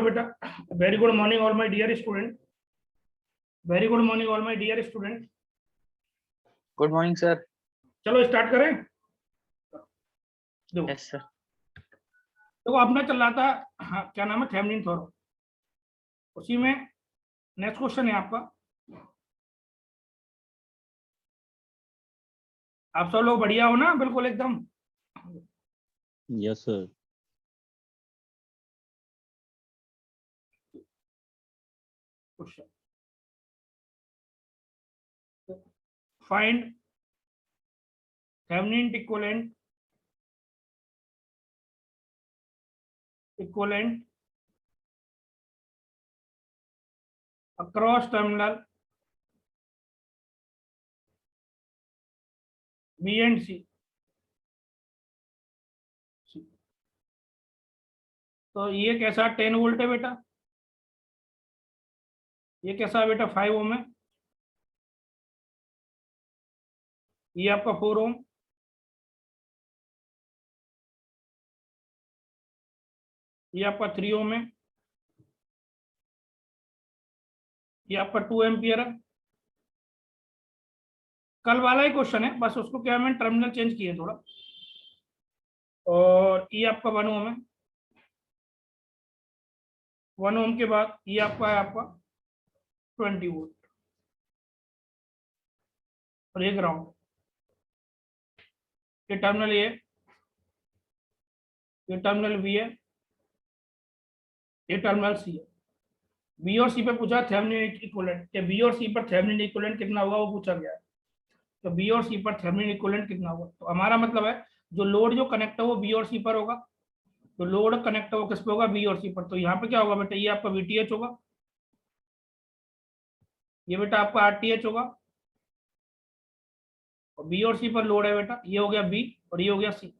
और बेटा, very good morning all my dear student, very good morning all my dear student. Good morning sir. चलो start करें। देखो yes sir. देखो अपना चल रहा था, हाँ, क्या नाम है, थेवेनिन थ्योरम। उसी में नेक्स्ट क्वेश्चन है आपका। आप सब लोग बढ़िया हो ना, बिल्कुल एकदम। Yes sir. Question find Thevenin equivalent across terminal B and C. तो ये कैसा 10 वोल्ट है बेटा, ये कैसा है बेटा 5 ओम है, ये आपका 4 ओम, ये आपका 3 ओम है, ये आपका 2 एम्पियर है। कल वाला ही क्वेश्चन है, बस उसको क्या मैंने टर्मिनल चेंज किए थोड़ा। और ये आपका 1 ओम है, 1 ओम के बाद ये आपका है आपका 20 वोल्ट और ये ग्राउंड। ये टर्मिनल ये टर्मिनल बी है, ये टर्मिनल सी है। बी और सी पे पूछा थेवेनिन इक्विवेलेंट, कि बी और सी पर थेवेनिन इक्विवेलेंट कितना होगा, वो पूछा गया है। तो बी और सी पर थेवेनिन इक्विवेलेंट कितना होगा, तो हमारा मतलब है जो लोड जो कनेक्ट है वो बी और सी पर होगा। तो लोड कनेक्ट है वो किस पे होगा, बी और सी पर। तो यहाँ पे क्या होगा बेटा, ये आपका वीटीएच होगा, ये बेटा आपका आरटीएच होगा, और बी और सी पर लोड है बेटा, ये हो गया बी और ये हो गया सी,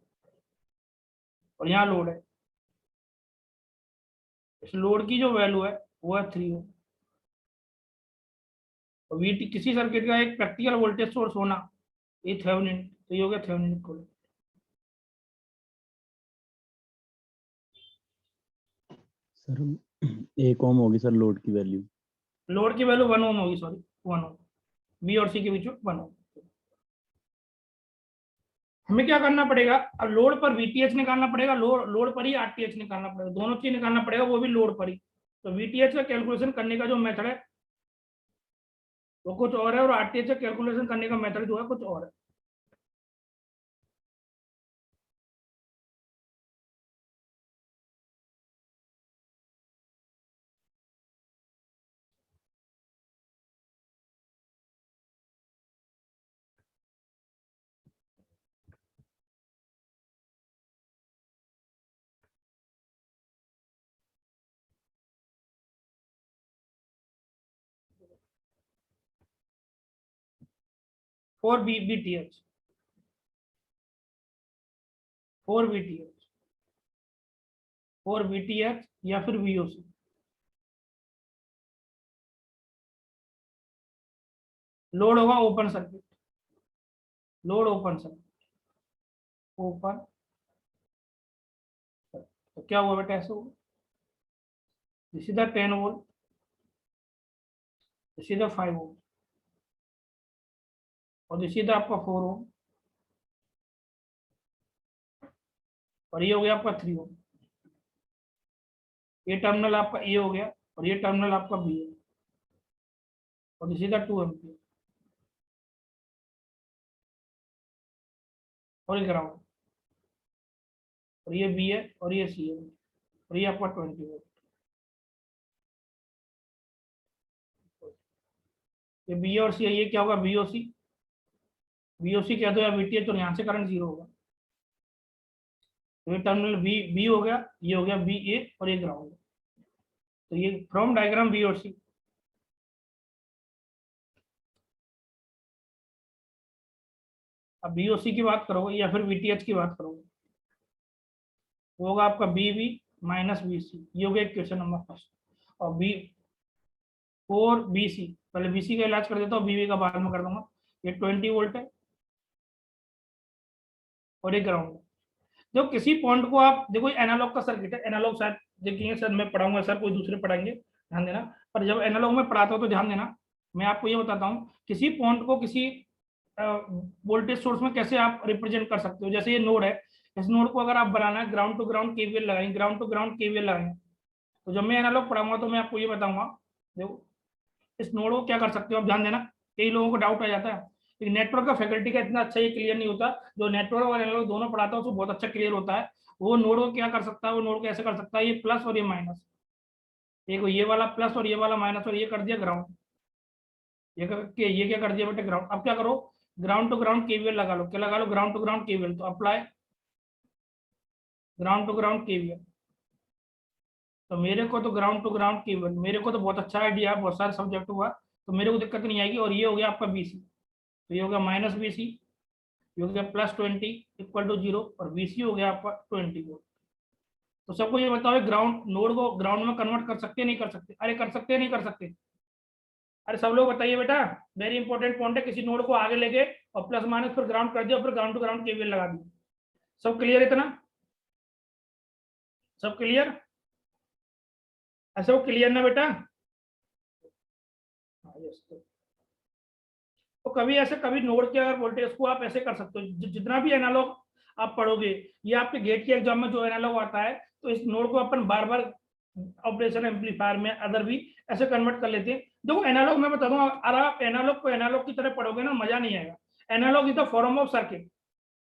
और यहाँ लोड है। इस लोड की जो वैल्यू है वो है 3 ओम। और वीटी किसी सर्किट का एक प्रैक्टिकल वोल्टेज सोर्स होना, ये थेवेनिन, तो ये हो गया थेवेनिन इक्विवेलेंट। सर 1 ओम होगी सर लोड की वैल्यू। लोड की वैल्यू 1 ओम होगी, सॉरी 1 ओम, बी और सी के बीच में 1 ओम। हमें क्या करना पड़ेगा, अब लोड पर वीटीएच निकालना पड़ेगा, लोड पर ही आरटीएच निकालना पड़ेगा, दोनों चीज निकालना पड़ेगा, वो भी लोड पर ही। तो वीटीएच का कैलकुलेशन करने का जो मेथड है वो कुछ और है, और आरटीएच का कैलकुलेशन करने का मेथड जो है कुछ और है। फोर वीटीएच, 4 वीटीएच, 4 वीटीएच या फिर वीओसी। लोड होगा open circuit, load open circuit, open. तो क्या हुआ बेटा, ऐसे हुआ, this is the 10 volt, this is the 5 volt, और दिस इज द आपका 4 ओम, और ये हो गया आपका 3 ओम। ये टर्मिनल आपका ए हो गया, और ये टर्मिनल आपका बी है, और दिस इज द 2 एम्पियर, और ये ग्राउंड, और ये बी है और ये सी है, और ये आपका 20 वोल्ट। ये बी और सी है, ये क्या होगा, बीओसी, बीओसी कह दो या वीटीएच, तो यहाँ से करंट 0 होगा। तो ये टर्मिनल बी हो गया, ये हो गया बी ए, और ये ग्राउंड। तो ये फ्रॉम डायग्राम बी और सी। अब बीओसी की बात करोगे या फिर वीटीएच की बात करोगे, वो होगा आपका B B minus B C, ये हो गया क्वेश्चन नंबर फर्स्ट। और बी 4 बी सी, पहले बी सी का इलाज कर देता हूँ, बी का बाद में कर दूंगा। ये 20 वोल्ट है और ये ग्राउंड है। जो किसी पॉइंट को आप देखो, एनालॉग का सर्किट है, एनालॉग शायद देखेंगे सर, मैं पढ़ाऊंगा सर, कोई दूसरे पढ़ाएंगे, ध्यान देना। पर जब एनालॉग में पढ़ाता हूँ तो ध्यान देना, मैं आपको ये बताता हूँ किसी पॉइंट को किसी वोल्टेज सोर्स में कैसे आप रिप्रेजेंट कर सकते हो। जैसे ये नोड है, इस नोड को अगर आप बनाना है, ग्राउंड टू ग्राउंड केवीएल लगाएंगे, ग्राउंड टू ग्राउंड केवीएल लगाएंगे। तो जब मैं एनालॉग पढ़ाऊंगा तो मैं आपको ये बताऊंगा, देखो इस नोड को क्या कर सकते हो आप, ध्यान देना। कई लोगों को डाउट आ जाता है, लेकिन नेटवर्क का फैकल्टी का इतना अच्छा ये क्लियर नहीं होता। जो नेटवर्क और एनालॉग दोनों पढ़ाता है उसको बहुत अच्छा क्लियर होता है। वो नोड को क्या कर सकता है, वो नोड को ऐसे कर सकता है, ये प्लस और ये माइनस, एक ये वाला प्लस और ये वाला माइनस, और ये कर दिया ग्राउंड, ये क्या कर दिया बेटे ग्राउंड। अब क्या करो, ग्राउंड टू ग्राउंड केवीएल लगा लो, क्या लगा लो, ग्राउंड टू ग्राउंड केवीएल। तो apply ground to ground KVL. तो मेरे को तो ग्राउंड टू ग्राउंड केवीएल, मेरे को तो बहुत अच्छा आइडिया, बहुत सारे सब्जेक्ट हुआ तो मेरे को दिक्कत नहीं आएगी। और ये हो गया आपका बीसी, तो ये हो गया माइनस बीसी, ये हो गया प्लस 20 इक्वल टू 0, और बीसी हो गया आपका 20 वोल्ट। तो सबको ये बताओ, ग्राउंड नोड को ग्राउंड में कन्वर्ट कर सकते हैं नहीं कर सकते? अरे कर सकते हैं नहीं कर सकते? अरे सब लोग बताइए बेटा, वेरी इंपॉर्टेंट पॉइंट है। किसी नोड को आगे लेके और प्लस माइनस फिर ग्राउंड कर दिया, फिर ग्राउंड टू ग्राउंड केवीएल लगा दिया। सब क्लियर इतना? सब क्लियर? ऐसा वो क्लियर ना बेटा? हाँ, यस। तो कभी ऐसे, कभी नोड के अगर वोल्टेज को आप ऐसे कर सकते हो, जितना भी एनालॉग आप पढ़ोगे, ये आपके गेट के एग्जाम में जो एनालॉग आता है, तो इस नोड को अपन बार बार ऑपरेशन एम्पलीफायर में अदर भी ऐसे कन्वर्ट कर लेते हैं। देखो एनालॉग मैं बता दूं, अगर आप एनालॉग को एनालॉग की तरह पढ़ोगे ना, मजा नहीं आएगा। Analog is the form of circuit,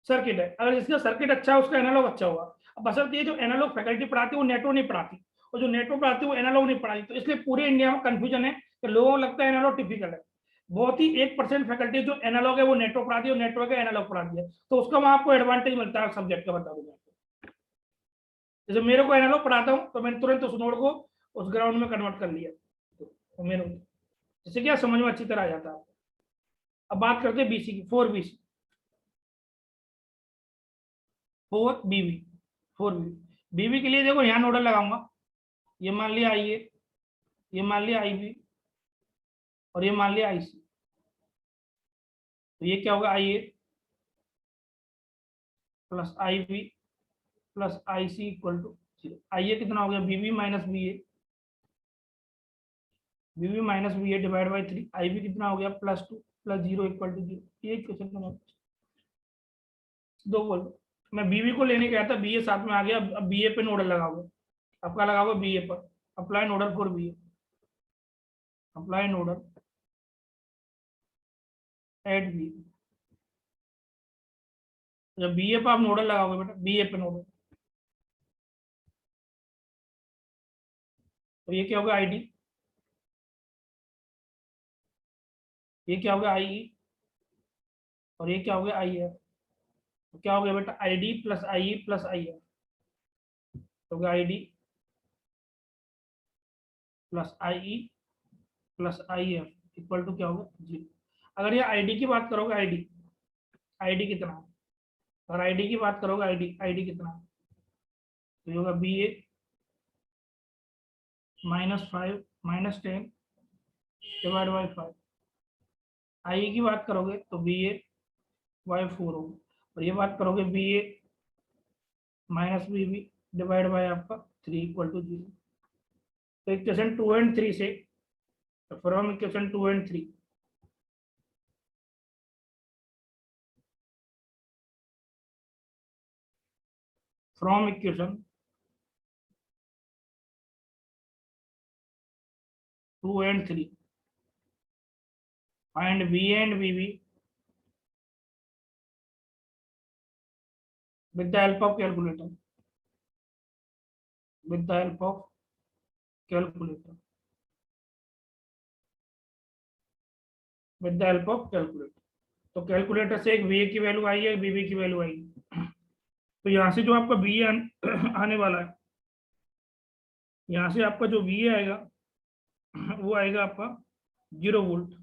circuit है, अगर इसका सर्किट अच्छा है उसका एनालॉग अच्छा होगा। अब बशर्ते ये जो एनालॉग फैकल्टी पढ़ाती है वो नेटवर्क नहीं पढ़ाती, और जो नेटवर्क पढ़ाती है वो एनालॉग नहीं पढ़ाती। तो इसलिए पूरे इंडिया में कंफ्यूजन है कि लोगों को लगता है एनालॉग टिपिकल है। बहुत ही 1% फैकल्टी जो एनालॉग है वो नेटवर्क पढ़ाती है, नेटवर्क है एनालॉग पढ़ाती है, तो उसका वहां आपको एडवांटेज मिलता है सब्जेक्ट का, बता दूंगा। जैसे मेरे को एनालॉग पढ़ाता हूँ तो मैंने तुरंत उस नोड को उस ग्राउंड में कन्वर्ट कर लिया, तो मेरे जैसे क्या समझ में अच्छी तरह आ जाता है। अब बात करते हैं बीसी की, 4 बीसी, 4 बीवी, 4 बीवी। बीवी के लिए देखो यहाँ नोडल लगाऊंगा, ये मान लिया आई ए, ये मान लिया आई बी, और ये मान लिया आई सी। तो ये क्या होगा, I A plus I B plus I C equal to 0। I A कितना हो गया, BB minus B A, BB minus B A divide by 3। I B कितना हो गया, +2 + 0 इक्वल टू 0। ये क्वेश्चन नंबर 2 बोल। मैं बीबी को लेने गया था, बी ए साथ में आ गया, अब बी ए पे नोडल लगाओगे, आपका लगाओगे बी ए पर, apply nodal for B A, apply nodal at B. जब बी ए पर आप नोडल लगाओगे बेटा, बी ए पे नोडल, तो ये क्या होगा, आई डी, ये क्या होगा, आई ई, और ये क्या हो गया, आई एफ। तो क्या हो गया बेटा, I D plus I E plus I F, तो गया I D plus I E plus I F equal to क्या होगा, 0। अगर ये आईडी की बात करोगे, आईडी, आईडी कितना है, अगर आईडी की बात करोगे, आईडी, आईडी कितना है, तो ये होगा बी ए -5 -10 डिवाइड बाई 5। आई की बात करोगे तो बी ए बाई 4 होगा, और ये बात करोगे B A minus B B divide by आपका 3 इक्वल टू 0। तो इक्वेशन 2 एंड 3 से, तो from equation 2 and 3, from equation 2 and 3 find V and VB with the help of calculator, with the help of calculator, with the help of calculator। तो calculator से एक VA की value आई है, VB की value आई है। तो यहाँ से जो आपका VA आने वाला है, यहाँ से आपका जो VA आएगा वो आएगा आपका 0 वोल्ट,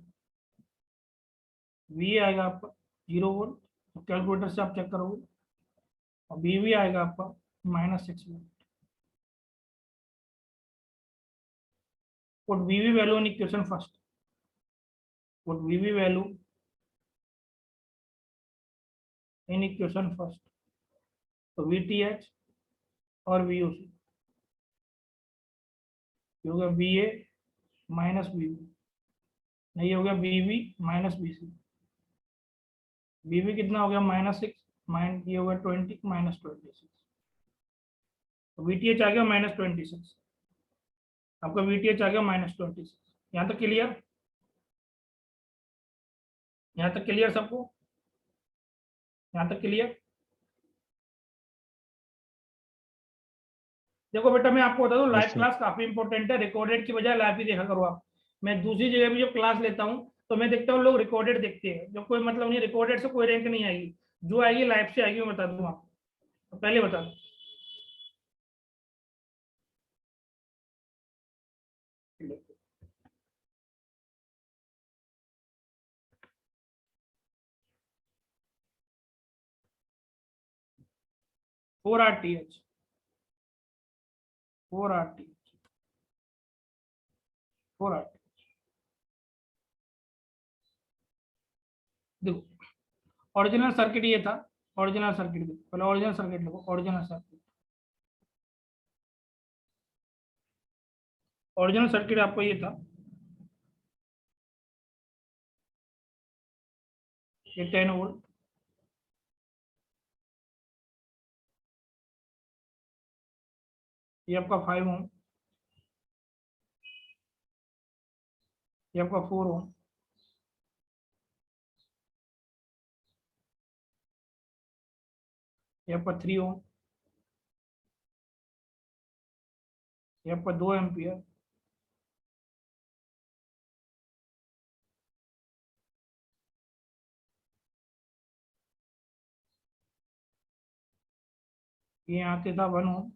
VA आएगा आपका 0 वोल्ट, तो कैलकुलेटर से आप चेक करोगे, और VB आएगा आपका -6 volt. Put VB value in equation first, put VB value in equation first। तो VTH और VOC ये हो गया VA माइनस VB, नहीं हो गया VB माइनस BC। BB कितना हो गया -6, माइन ये हो गया 20 माइनस 26, तो VTH आ गया -26, आपका VTH आ गया -26। यहाँ तक क्लियर? यहाँ तक क्लियर सबको? यहाँ तक क्लियर? देखो बेटा, मैं आपको बता दूं, लाइव sir. क्लास काफी इंपॉर्टेंट है, रिकॉर्डेड की बजाय लाइव ही देखा करो आप। मैं दूसरी जगह भी जब क्लास लेता हूँ तो मैं देखता हूँ लोग रिकॉर्डेड देखते हैं, जो कोई मतलब नहीं, रिकॉर्डेड से कोई रैंक नहीं आएगी, जो आएगी लाइव से आएगी, मैं बता दूं आपको, तो पहले बता दूं। 4 RTH 4 RTH 4 RTH। देखो ओरिजिनल सर्किट ये था, ओरिजिनल सर्किट देखो, पहले ओरिजिनल सर्किट लिखो, ओरिजिनल सर्किट। ओरिजिनल सर्किट आपको ये था, ये 10 वोल्ट, ये आपका 5 ओम, ये आपका 4 ओम, ये आपका 3 ओम, ये आपका 2 एम्पियर, ये यहाँ पे था 1 ओम,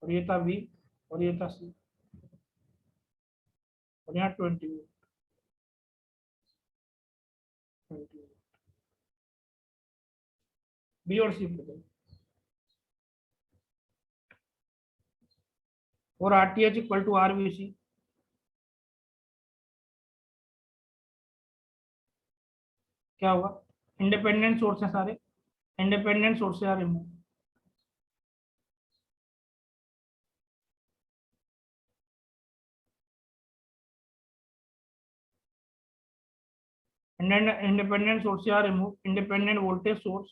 और ये था V, और ये था C, और यहाँ 20 वोल्ट, 20 वोल्ट। B और C बदल, और RTH इक्वल टू RVC, क्या होगा? इंडिपेंडेंट सोर्स है सारे, इंडिपेंडेंट सोर्स से remove, independent source are removed, independent voltage source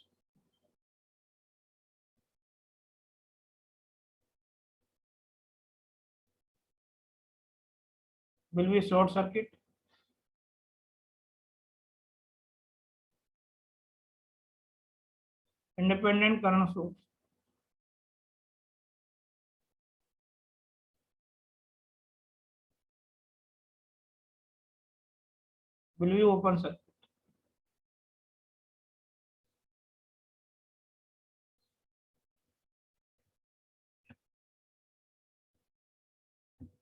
will be short circuit, independent current source will be open circuit।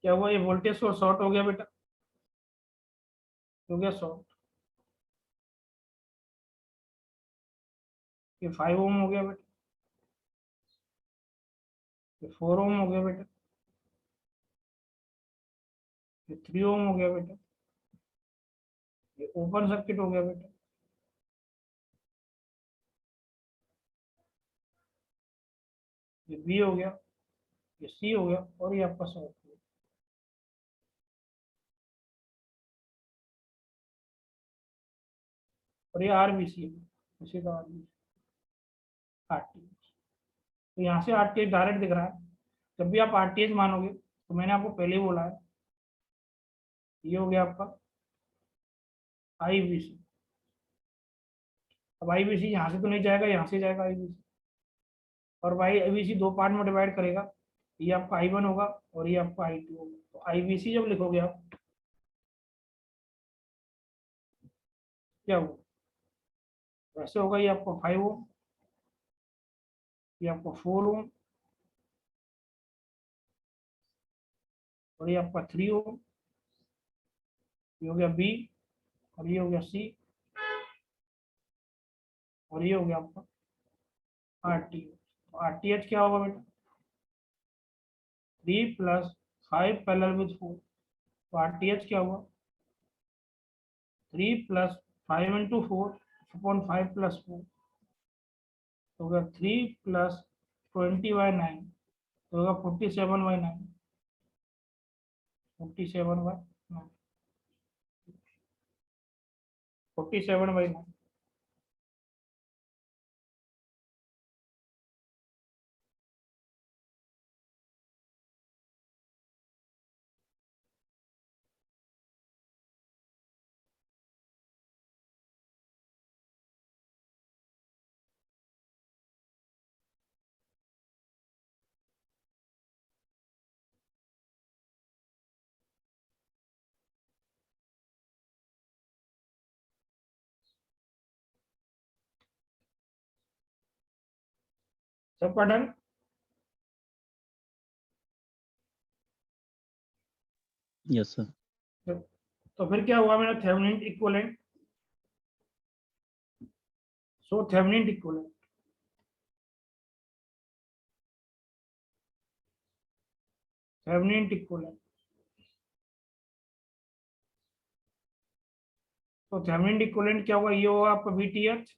क्या हुआ? ये वोल्टेज सोर्स शॉर्ट हो गया बेटा, हो गया शॉर्ट, ये 5 ओम हो गया बेटा, ये 4 ओम हो गया बेटा, ये 3 ओम हो गया बेटा, ये ओपन सर्किट हो गया बेटा, ये बी हो गया, ये सी हो गया, और ये आपका शॉर्ट हो गया। और ये RBC है, इसी का RBC, RTH। तो यहाँ से RTH डायरेक्ट दिख रहा है, जब भी आप RTH मानोगे तो मैंने आपको पहले ही बोला है, ये हो गया आपका IBC। अब IBC यहाँ से तो नहीं जाएगा, यहाँ से जाएगा IBC, और भाई IBC दो पार्ट में डिवाइड करेगा, ये आपका I1 होगा और ये आपका I2 होगा। तो IBC जब लिखोगे आप, क्या होगा? वैसे होगा, ये आपका 5 ओम, ये आपका 4 ओम, और ये आपका 3 ओम, ये हो गया B, और ये हो गया C, और ये हो गया आपका RTH। RTH क्या होगा बेटा? 3 + 5 पैरेलल विद 4, तो RTH क्या होगा? 3 + 5 × 4 अपॉन 5 + 4, तो होगा 3 प्लस 20/9, तो होगा 47/9, 47/9, 47/9। सबका डन। Yes sir. तो फिर क्या हुआ मेरा थेवेनिन इक्विवेलेंट। सो थेवेनिन इक्विवेलेंट, थेवेनिन इक्विवेलेंट, तो थेवेनिन इक्विवेलेंट क्या होगा, ये होगा आपका VTH,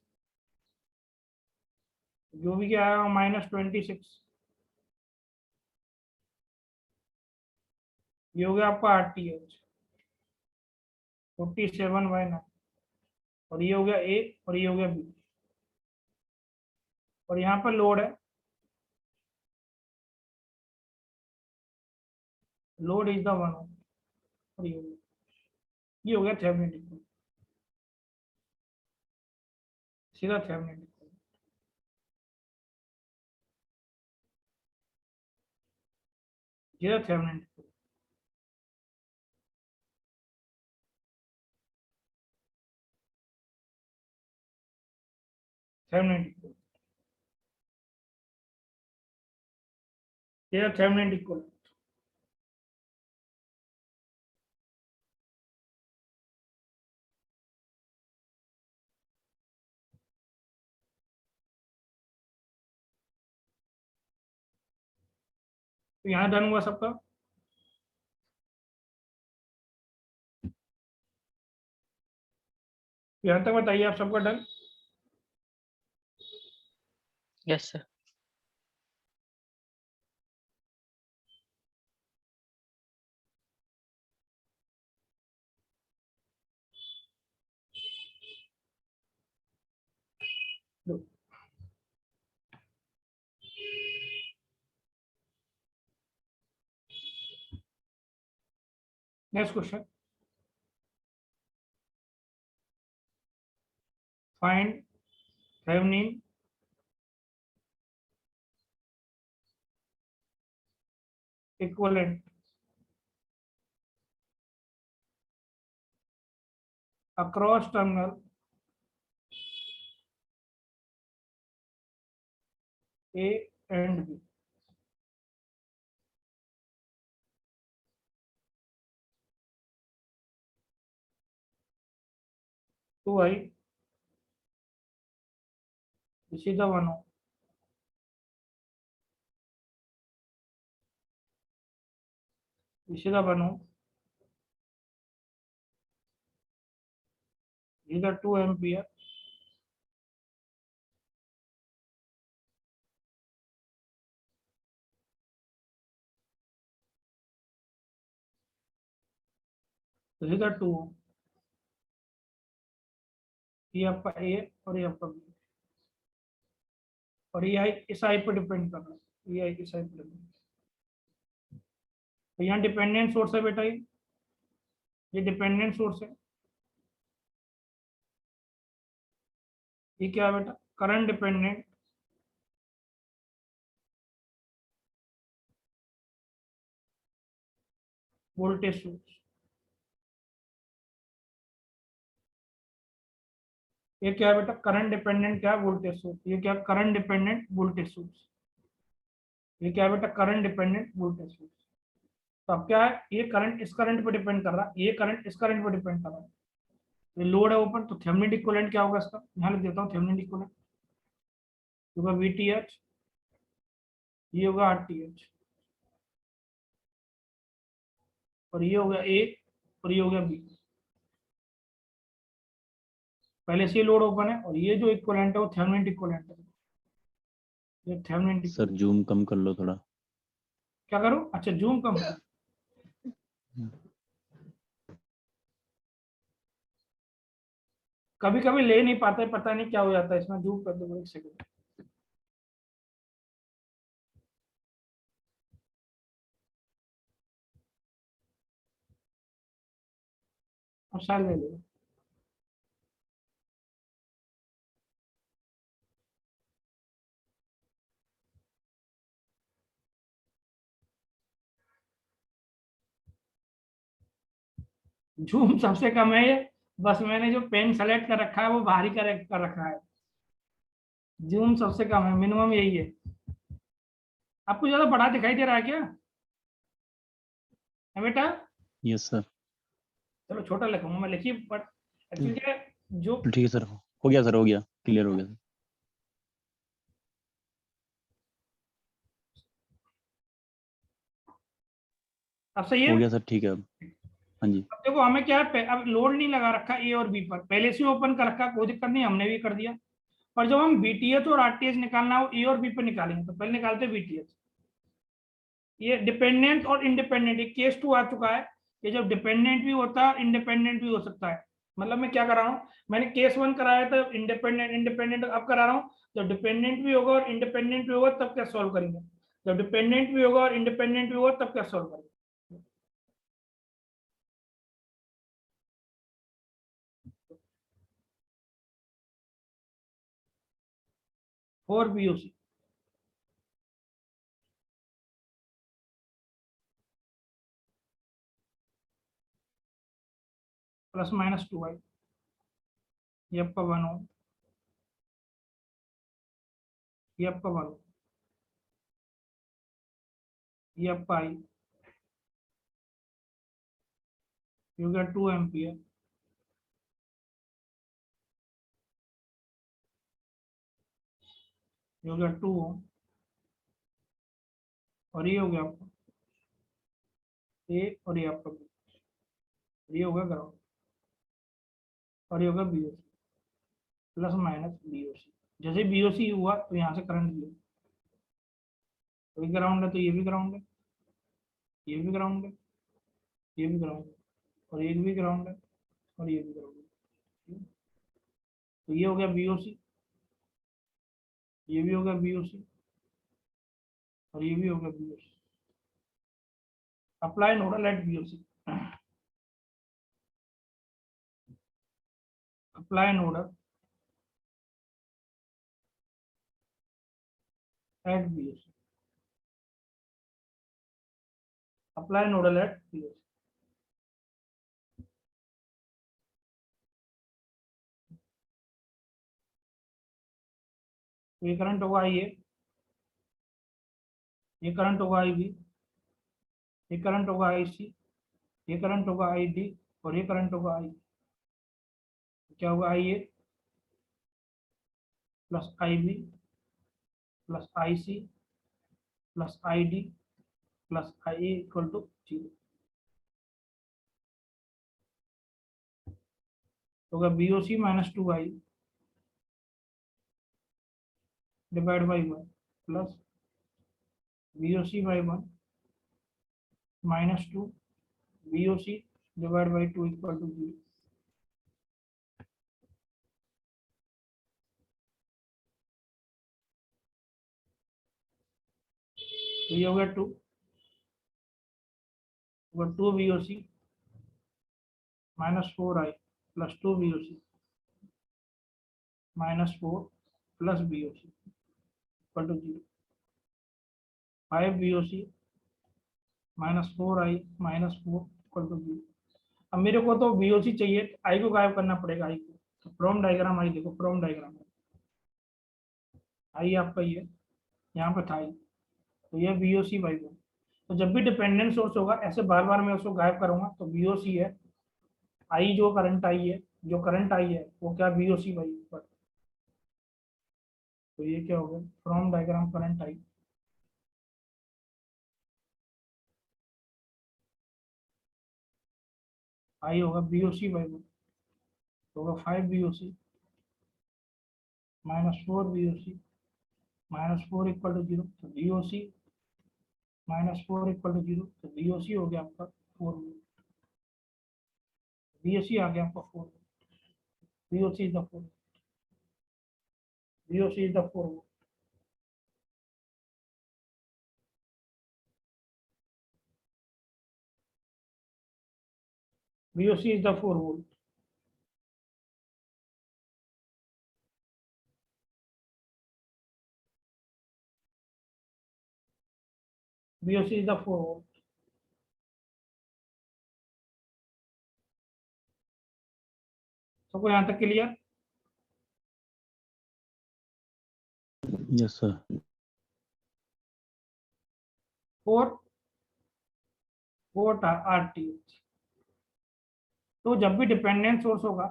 जो भी क्या आएगा -26, ये हो गया आपका RTH 47/9, और ये हो गया A और ये हो गया B, और यहाँ पर लोड है, लोड इज द वन, और ये हो गया थेवेनिन इक्विवेलेंट, सीधा थेवेनिन इक्विवेलेंट, सीधा थेवेनिन इक्विवेलेंट, थेवेनिन इक्विवेलेंट, सीधा थेवेनिन इक्विवेलेंट। तो यहाँ डन हुआ सबका। यहाँ तक बताइए आप सबका done. Yes, sir. Next question, find Thevenin equivalent across terminal A and B. तो आई सीधा बनो, सीधा बनो, इधर 2 एम्पियर, तो इधर 2, ये आपका A और ये आपका B, और ये आई इस आई पर डिपेंड कर रहा है, ये आई इस आई पर डिपेंड। तो यहाँ डिपेंडेंट सोर्स है बेटा, ये डिपेंडेंट सोर्स है, ये क्या है बेटा, करंट डिपेंडेंट वोल्टेज सोर्स। ये क्या है बेटा, करंट डिपेंडेंट क्या है, वोल्टेज सोर्स। ये क्या, करंट डिपेंडेंट वोल्टेज सोर्स। ये क्या है बेटा, करंट डिपेंडेंट वोल्टेज सोर्स। तो अब क्या है, ये करंट इस करंट पर डिपेंड कर रहा है, ये करंट इस करंट पर डिपेंड कर रहा है, ये लोड है ऊपर, तो थेवेनिन इक्विवेलेंट क्या होगा इसका, यहाँ लिख देता हूँ थेवेनिन इक्विवेलेंट होगा VTH, ये होगा RTH, और ये हो गया A और ये हो गया B। पहले से लोड ओपन है, और ये जो इक्विवेलेंट है वो थेवेनिन इक्विवेलेंट है, ये थेवेनिन सर जूम कम कर लो थोड़ा। क्या करूं? अच्छा जूम कम, कभी कभी ले नहीं पाते, पता नहीं क्या हो जाता है इसमें। जूम कर दो एक सेकंड। अब शायद ले लो। जूम सबसे कम है ये, बस मैंने जो पेन सेलेक्ट कर रखा है वो भारी कर रखा है। जूम सबसे कम है, मिनिमम यही है। आपको ज्यादा बड़ा दिखाई दे रहा है क्या, है बेटा? Yes sir. चलो छोटा लिखूंगा मैं, लिखिए। बट एक्चुअली जो ठीक है सर, हो गया सर, हो गया, क्लियर हो गया सर। अब सही है। हो गया सर, ठीक है अब। हाँ जी। अब देखो हमें क्या है, अब लोड नहीं लगा रखा ए और बी पर, पहले से ओपन कर रखा, कोई दिक्कत नहीं, हमने भी कर दिया। पर जब हम बीटीएच और आरटीएच निकालना हो ए और बी पर निकालेंगे, तो पहले निकालते बीटीएच। ये डिपेंडेंट और इंडिपेंडेंट, ये केस 2 आ चुका है। ये जब डिपेंडेंट भी होता है इंडिपेंडेंट भी हो सकता है। मतलब मैं क्या कर रहा हूँ, मैंने केस 1 कराया था इंडिपेंडेंट इंडिपेंडेंट, अब करा रहा हूँ जब डिपेंडेंट भी होगा और इंडिपेंडेंट भी होगा तब क्या सॉल्व करेंगे, जब डिपेंडेंट भी होगा और इंडिपेंडेंट भी होगा तब क्या सॉल्व करेंगे। 4 BOC प्लस माइनस 2i, ये आपका 1 हो, ये आपका 1 हो, ये आपका i, you get 2 ampere, you get 2 ओम, और ये हो गया आपका ए, और ये आपका बी, ये होगा ग्राउंड, और ये होगा बीओसी, प्लस माइनस बीओसी। जैसे बीओसी हुआ तो यहाँ से करंट दिया, तो ये ग्राउंड है तो ये भी ग्राउंड है, ये भी ग्राउंड है, ये भी ग्राउंड है, और ये भी ग्राउंड है, और ये भी ग्राउंड है। तो ये हो गया बीओसी, ये भी हो गया बीओसी, और ये भी हो गया BOC. Apply nodal at BOC, apply nodal at BOC, apply nodal at BOC. तो ये करंट होगा आई ए, ये करंट होगा आई बी, ये करंट होगा आई सी, ये करंट होगा आई डी, और ये करंट होगा आई। क्या होगा, I A plus I B plus I C plus I D plus I A equal to 0। होगा B O C minus 2i divide by 1 plus B O C by 1 minus 2 B O C divide by 2 equal to 0। तो ये हो गया 2 B O C minus 4i plus 2 B O C minus 4 plus B O C equal to 0। 5 B O C minus 4i minus 4 equal to 0। अब मेरे को तो B O सी चाहिए, आई को गायब करना पड़ेगा, आई को। तो फ्रॉम डायग्राम आई देखो, फ्रॉम डायग्राम आई आपका ये यहाँ पे था आई, तो ये बी ओ सी बाई 1। तो जब भी डिपेंडेंट सोर्स होगा ऐसे बार बार मैं उसको गायब करूंगा, तो बी ओ सी है आई, जो करंट आई है, जो करंट आई है वो क्या बी ओ सी बाई 1। तो ये क्या हो गया, from diagram current I, I होगा बी ओ सी बाई 1, तो होगा 5 B O C minus 4 B O C -4 equal to 0, तो VOC -4 इक्वल टू 0, तो VOC हो गया आपका 4 वोल्ट। VOC आ गया आपका 4 volt. VOC is the 4 volt. VOC is the 4 volt. VOC is the 4 volt. VOC is the 4 volt. सबको यहाँ तक clear? Yes sir. 4 volt RTH। तो जब भी डिपेंडेंट सोर्स होगा,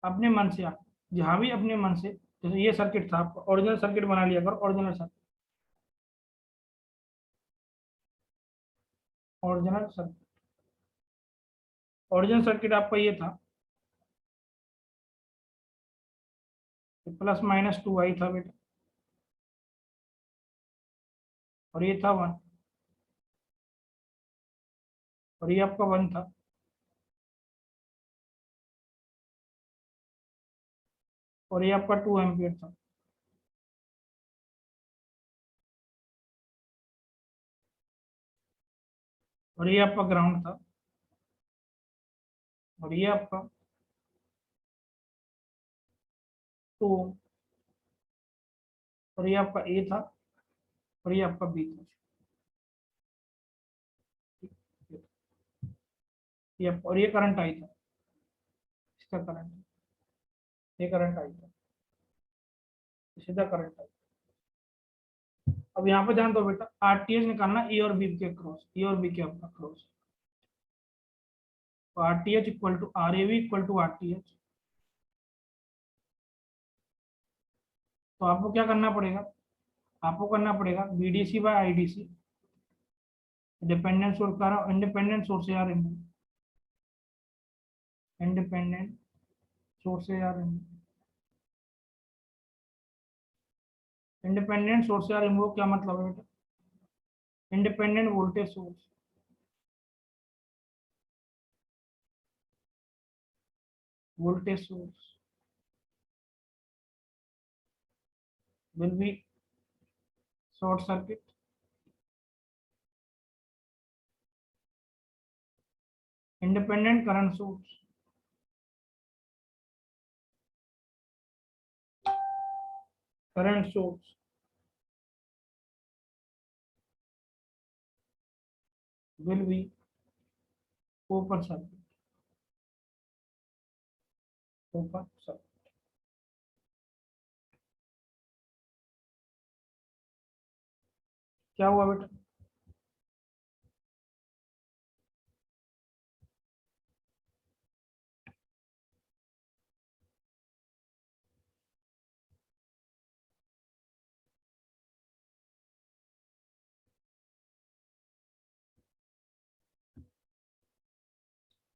अपने मन से आप जहां भी अपने मन से, जैसे ये सर्किट था आपका, ओरिजिनल सर्किट बना लिया करो। Original circuit, original circuit, original circuit आपका ये था, +-2i था बेटा, और ये था 1, और ये आपका 1 था, और ये आपका 2 एम्पियर था। और ये आपका ग्राउंड था, और ये आपका 2, और ये आपका A था, और ये आपका B था। ये और ये करंट आई था, इसका करंट, ये करंट आई था, सीधा करंट आई। अब यहाँ पे ध्यान दो बेटा, RTH निकालना ए और बी के क्रॉस, ए और बी के आपका क्रॉस। तो RTH equal to RAV equal to RTH। तो आपको क्या करना पड़ेगा? आपको करना पड़ेगा BDC by IDC, dependent source का, इंडिपेंडेंट सोर्स यार, इंडिपेंडेंट सोर्स यार, इंडिपेंडेंट सोर्स यार रिमूव क्या मतलब है बेटा? Independent voltage source, voltage source will be short circuit, independent current source, current source will be open circuit, open circuit। क्या हुआ बेटा?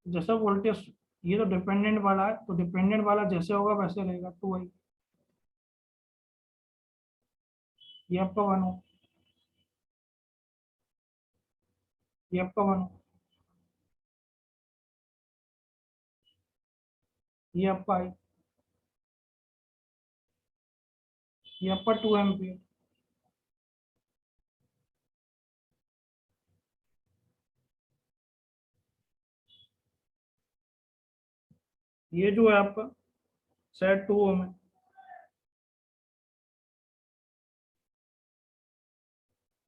जैसा वोल्टेज, ये तो डिपेंडेंट वाला है, तो डिपेंडेंट वाला जैसे होगा वैसे रहेगा, तो वही, ये आपका 1 हो, ये आपका 1 हो, ये आपका आई, ये आपका 2 एम्पियर। ये जो है आपका सेट 2 ओम है।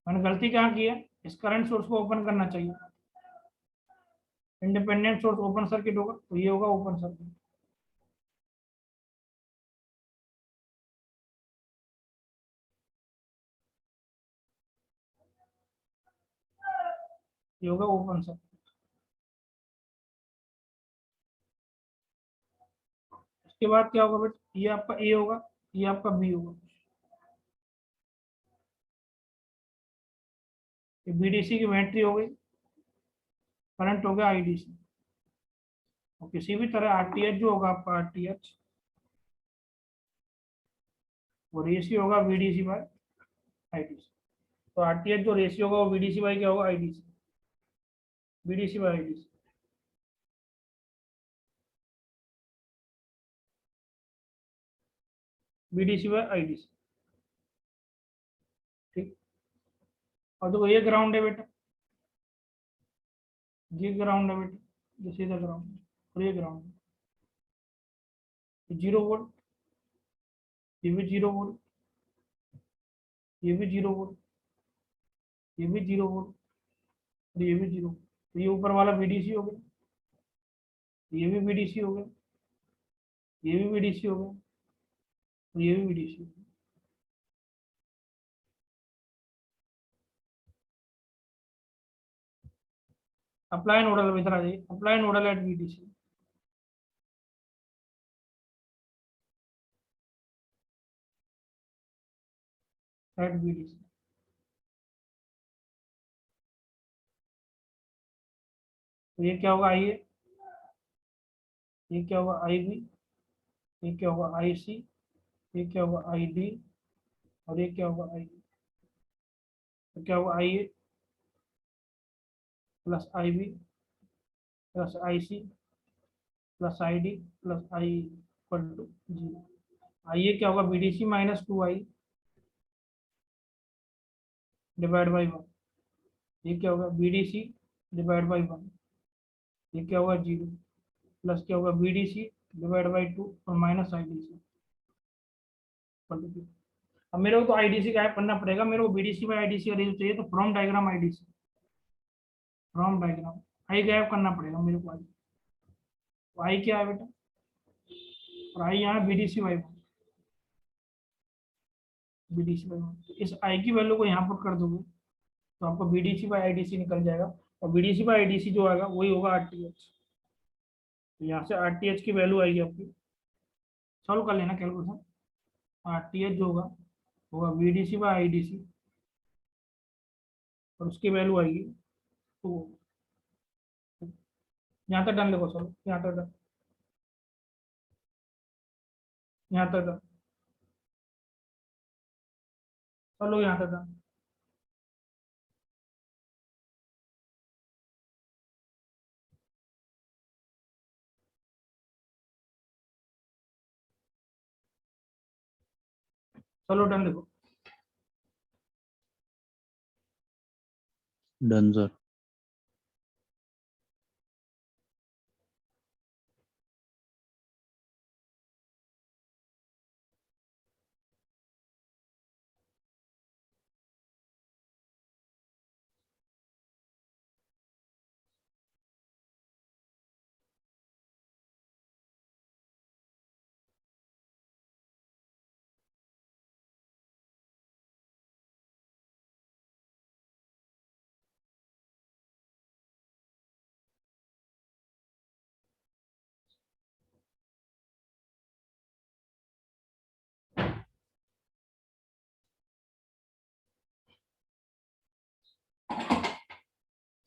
मैंने गलती कहाँ की है? इस करंट सोर्स को ओपन करना चाहिए, इंडिपेंडेंट सोर्स ओपन सर्किट होगा, तो ये होगा ओपन सर्किट। ये होगा ओपन सर्किट। उसके बाद क्या होगा बेटा? ये आपका ए होगा, ये आपका बी होगा, ये BDC की बैटरी हो गई, करंट हो गया IDC। और किसी भी तरह RTH जो होगा आपका, RTH वो रेशियो होगा वीडीसी बाय आईडीसी। तो आरटीएच जो रेशियो होगा वो वीडीसी बाय क्या होगा, IDC, VDC by IDC. VDC by IDC, ठीक। और देखो ये ग्राउंड है बेटा, ये ग्राउंड है बेटा, ये सीधा ग्राउंड है, और ये ग्राउंड है, 0 वोल्ट, ये भी 0 वोल्ट, ये भी 0 वोल्ट, ये भी 0 वोल्ट, और ये भी 0। तो ये ऊपर वाला वीडीसी हो गया, ये भी वीडीसी हो गया, ये भी वीडीसी हो गया, और ये भी वीडीसी हो गया। अप्लाई नोडल इधर आ जाइए, apply nodal at VDC. At VDC, तो ये क्या होगा, आइए, ये क्या होगा, आई बी, ये क्या होगा, आई सी, ये क्या होगा, आई डी, और ये क्या होगा, आई। तो क्या होगा, I A plus I B plus I C plus I D plus I equal to 0। I A क्या होगा, B D C minus 2 I divide by 1। ये क्या होगा, B D C divide by 1, ये क्या होगा, 0, प्लस क्या होगा, B D C divide by 2 और माइनस आई डी सी। अब मेरे को तो आईडीसी गायब करना पड़ेगा, मेरे को बीडीसी बाई आईडीसी अरेंज चाहिए, तो from diagram IDC, from diagram I गायब करना पड़ेगा मेरे को। आई, तो आई क्या है बेटा, और आई यहाँ बीडीसी बाई 1, बीडीसी बाई 1। इस आई की वैल्यू को यहाँ पुट कर दोगे तो आपको बीडीसी बाई आईडीसी निकल जाएगा, और बीडीसी बाई आईडीसी जो आएगा वही होगा आरटीएच। तो यहाँ से आरटीएच की वैल्यू आएगी आपकी, सॉल्व कर लेना कैलकुलेशन। आरटीएच जो होगा होगा बीडीसी बाई आईडीसी, और उसकी वैल्यू आएगी तो यहाँ तक डन लिखो, चलो यहाँ तक डन, यहाँ तक डन, चलो यहाँ तक डन। चलो डन लिखो। Done, sir.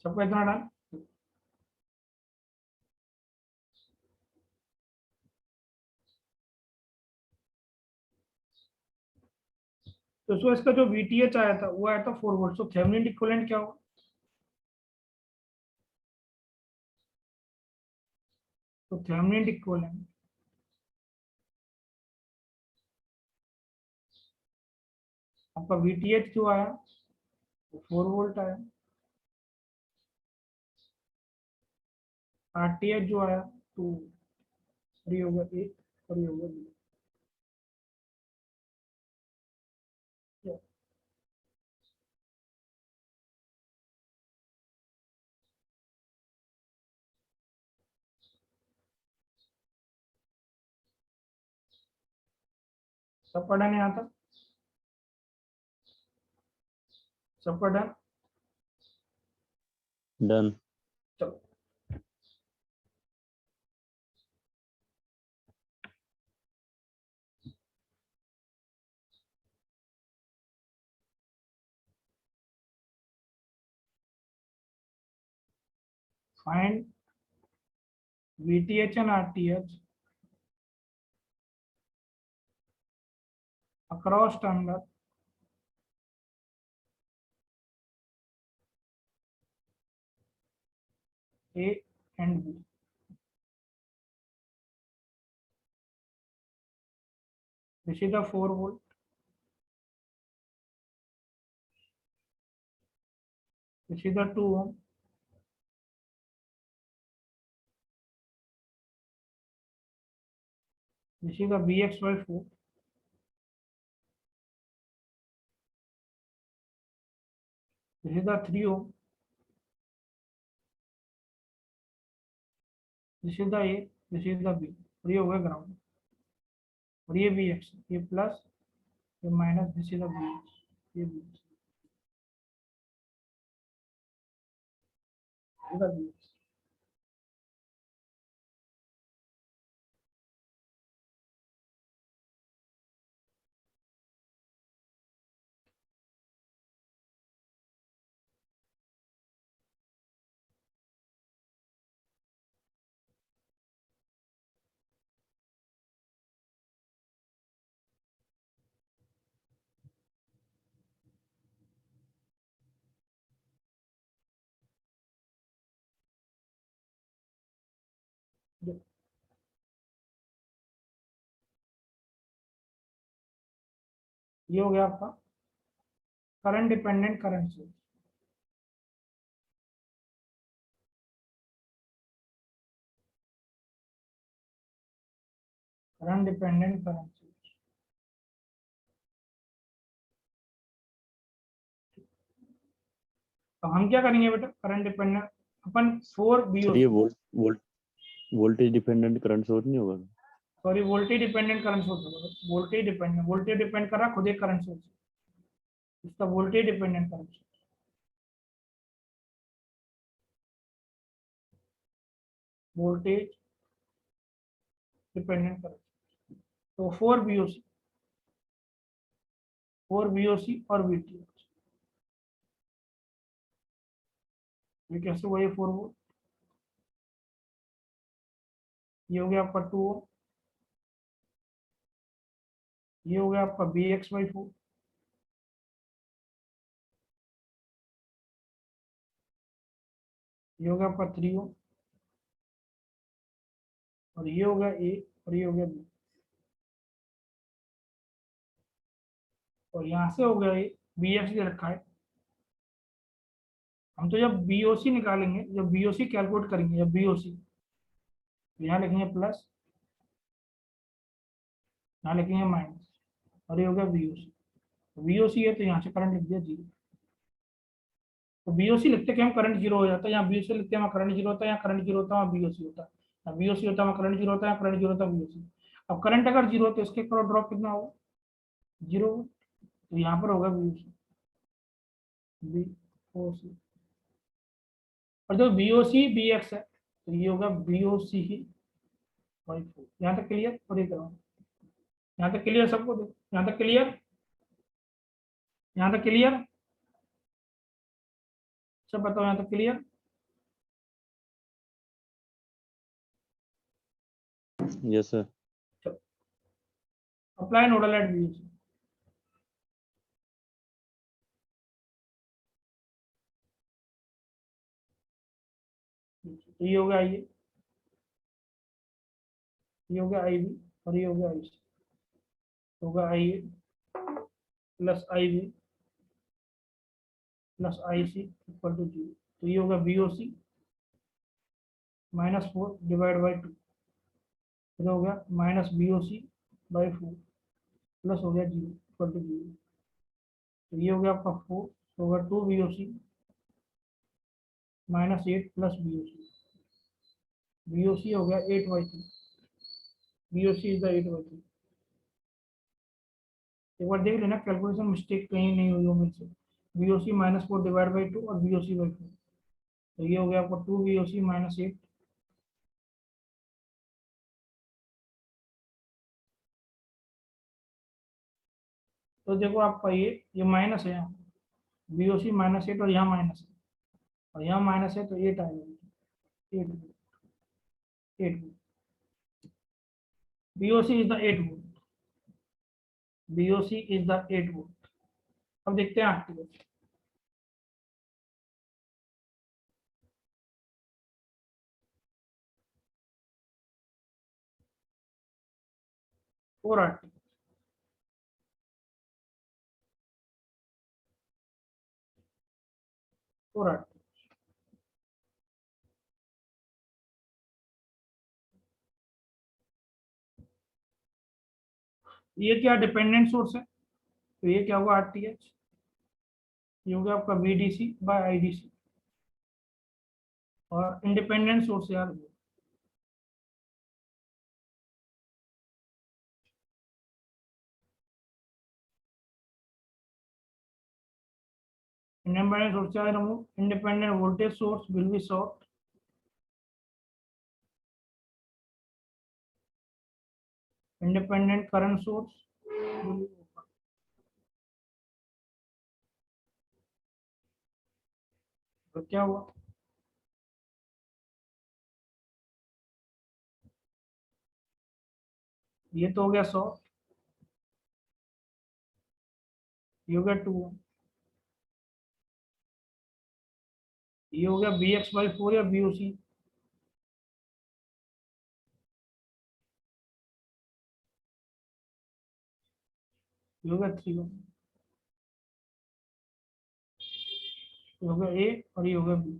सबका इतना डन। तो इसको इसका जो वीटीएच आया था वो आया था 4 वोल्ट। तो थेवेनिन इक्विवेलेंट क्या होगा, तो थेवेनिन इक्विवेलेंट आपका वीटीएच जो आया वो 4 वोल्ट आया, आरटीएच जो आया तो 3 होगा 1, और ये होगा 0। सब पढ़ा नहीं आता, सब पढ़ा। Done. चलो find VTH and RTH across terminal A and B. This is the 4 volt. This is the 2 ohm. This is the Vx by 4. This is the 3 ohm. This is the A. This is the B. और ये हो गया ground. और ये Vx, ये plus, ये minus. This is the Vx, ये Vx, ये द Vx. ये हो गया आपका current dependent current source. Current dependent current source. तो हम क्या करेंगे बेटा, करंट डिपेंडेंट अपन 4 सर BO. ये वोल्टेज डिपेंडेंट करंट सोर्स नहीं होगा? Sorry, voltage dependent current source होगा. वोल्टेज डिपेंड कर रहा खुद एक करंट सोर्स. इसका voltage dependent current source. Voltage dependent current. तो 4 BOC और VT. ये कैसे हुआ? ये 4 वोल्ट. ये हो गया आपका 2 ओम. ये हो गया आपका Vx by 4. ये हो गया आपका 3 ओम. और ये हो गया A और ये हो गया B. और यहाँ से हो गया ये Vx दे रखा है. हम तो जब BOC निकालेंगे, जब BOC कैलकुलेट करेंगे, जब BOC यहाँ लिखेंगे प्लस, यहाँ लिखेंगे माइनस. और ये हो गया VOC. VOC है तो यहाँ से करंट लिख दिया 0. तो BOC लिखते कि हम करंट 0 हो जाता है. यहाँ BOC लिखते हैं वहाँ करंट 0 होता है. यहाँ करंट 0 होता है, वहाँ BOC होता है. यहाँ BOC होता है, वहाँ करंट 0 होता है. यहाँ करंट 0 होता है, VOC. अब करंट अगर 0 हो तो इसके क्रॉस ड्रॉप कितना होगा? 0. तो यहाँ पर होगा BOC. और जो BOC BX है तो ये होगा BOC ही by 4. यहाँ तक क्लियर? और ये कराओ. यहाँ तक क्लियर सबको? दो. यहाँ तक क्लियर? यहाँ तक क्लियर सब बताओ. यहाँ तक clear? Yes sir. Apply nodal at BOC. तो ये हो गया ये हो गया IB और ये हो गया IC. होगा IA plus IB plus IC equal to 0. तो ये होगा BOC माइनस 4 डिवाइड बाई 2. फिर हो गया माइनस BOC बाई 4 प्लस हो गया 0 इक्वल टू 0. तो ये हो गया आपका 4. तो होगा 2 BOC minus 8 plus BOC. BOC हो गया 8/3. BOC is the 8/3. एक बार देख लेना कैलकुलेशन मिस्टेक कहीं नहीं हुई हो मुझसे. BOC माइनस 4 डिवाइड बाई 2 और BOC बाई 4. तो ये हो गया आपका 2 BOC माइनस 8. तो देखो आपका ये माइनस है. यहाँ BOC माइनस 8 और यहाँ माइनस है और यहाँ माइनस है तो 8 आएगा. 8 BOC is the 8 volt. BOC is the 8 volt. अब देखते हैं RTH। और RTH और RTH ये क्या डिपेंडेंट सोर्स है, तो ये क्या होगा RTH, ये हो गया आपका VDC बाय IDC। और इंडिपेंडेंट सोर्स यार, independent source are removed, independent voltage source will be short, independent current source will be open। तो क्या हुआ, ये तो हो गया 100, ये हो गया 2, ये हो गया BX/4 या BOC, ये हो गया 3, ये हो गया A और ये हो गया B।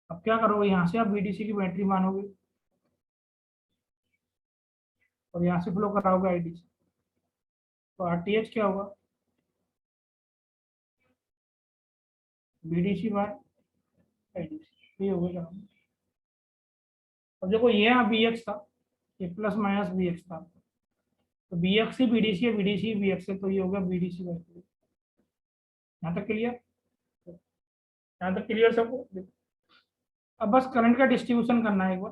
अब क्या करोगे, यहाँ से आप BDC की बैटरी मानोगे और यहाँ से फ्लो कराओगे IDC, तो RTH क्या होगा, BDC बाय IDC, ये हो गया। अब देखो ये यहाँ BX था, ये प्लस माइनस BX था, तो BX ही BDC है, BDC ही BX है, तो ये हो गया BDC बाय 2। यहाँ तक क्लियर, यहाँ तक क्लियर सबको। अब बस करंट का डिस्ट्रीब्यूशन करना है एक बार।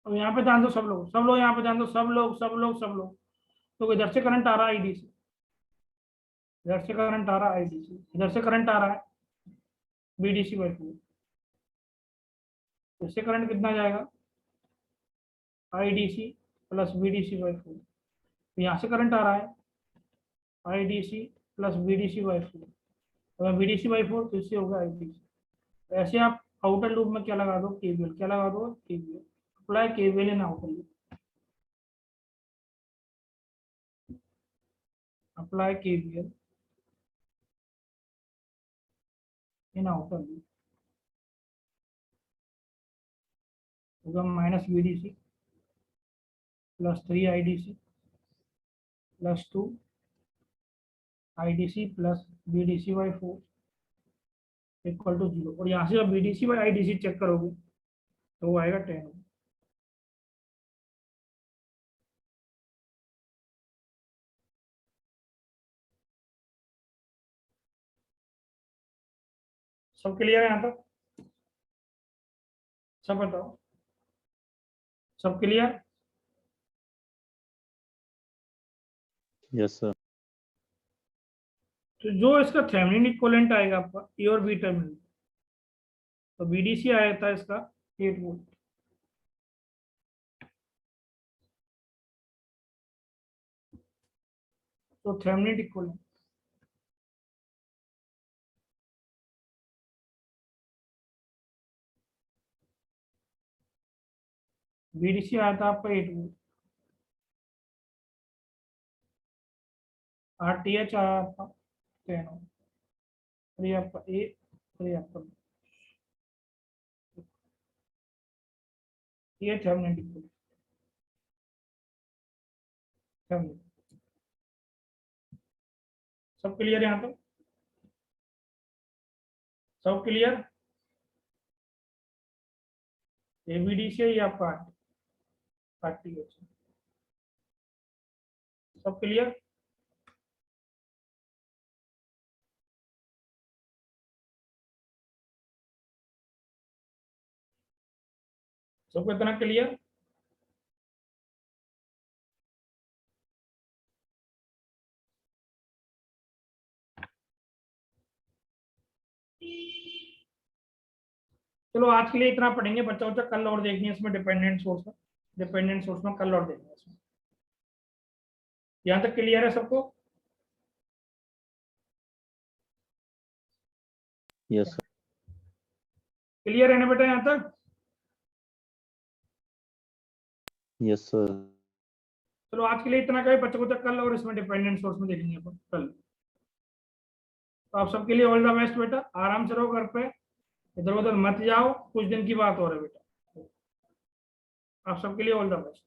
अब यहाँ पे ध्यान दो सब लोग, सब लोग यहाँ पे ध्यान दो, सब लोग सब लोग सब लोग। तो इधर से करंट आ रहा है IDC, इधर से करंट आ रहा है IDC, इधर से करंट आ रहा है BDC/2। इससे करंट कितना जाएगा, IDC प्लस BDC/2। तो यहाँ से करंट आ रहा है IDC प्लस BDC/4, अगर BDC/4 तो इससे होगा IDC। तो ऐसे आप आउटर लूप में क्या लगा दो, KVL, क्या लगा दो, KVL, apply KVL in outer loop, apply KVL in outer loop, होगा minus BDC plus 3 IDC plus 2 IDC plus BDC/4 equal to 0। और यहाँ से जब BDC/IDC चेक करोगे तो वो आएगा 10। सब क्लियर है यहाँ तक, सब बताओ, सब क्लियर। Yes sir. तो जो इसका थेवेनिन इक्विवेलेंट आएगा आपका ए और बी टर्मिनल, तो BDC आया था इसका 8 वोल्ट, तो थेवेनिन इक्विवेलेंट BDC आया था आपका 8 वोल्ट, RTH आया आपका 10 ओम, और ये आपका A और ये आपका B, ये थेवेनिन इक्विवेलेंट, थेवेनिन। सब क्लियर है यहाँ तक, सब क्लियर। ये BDC है, ये आपका RTH, सब क्लियर। सबको इतना क्लियर। चलो आज के लिए इतना पढ़ेंगे, बच्चा बच्चा कल और देखेंगे इसमें डिपेंडेंट सोर्स में, डिपेंडेंट सोर्स में कल और देखेंगे इसमें। यहाँ तक क्लियर है सबको? Yes sir. क्लियर है ना बेटा यहाँ तक? Yes sir. चलो आज के लिए इतना का ही, बच्चों को तक कल और इसमें डिपेंडेंट सोर्स में देखेंगे अपन कल। तो आप सबके लिए ऑल द बेस्ट बेटा, आराम से रहो घर पे, इधर उधर मत जाओ, कुछ दिन की बात हो रही है बेटा। आप सबके लिए ऑल द बेस्ट।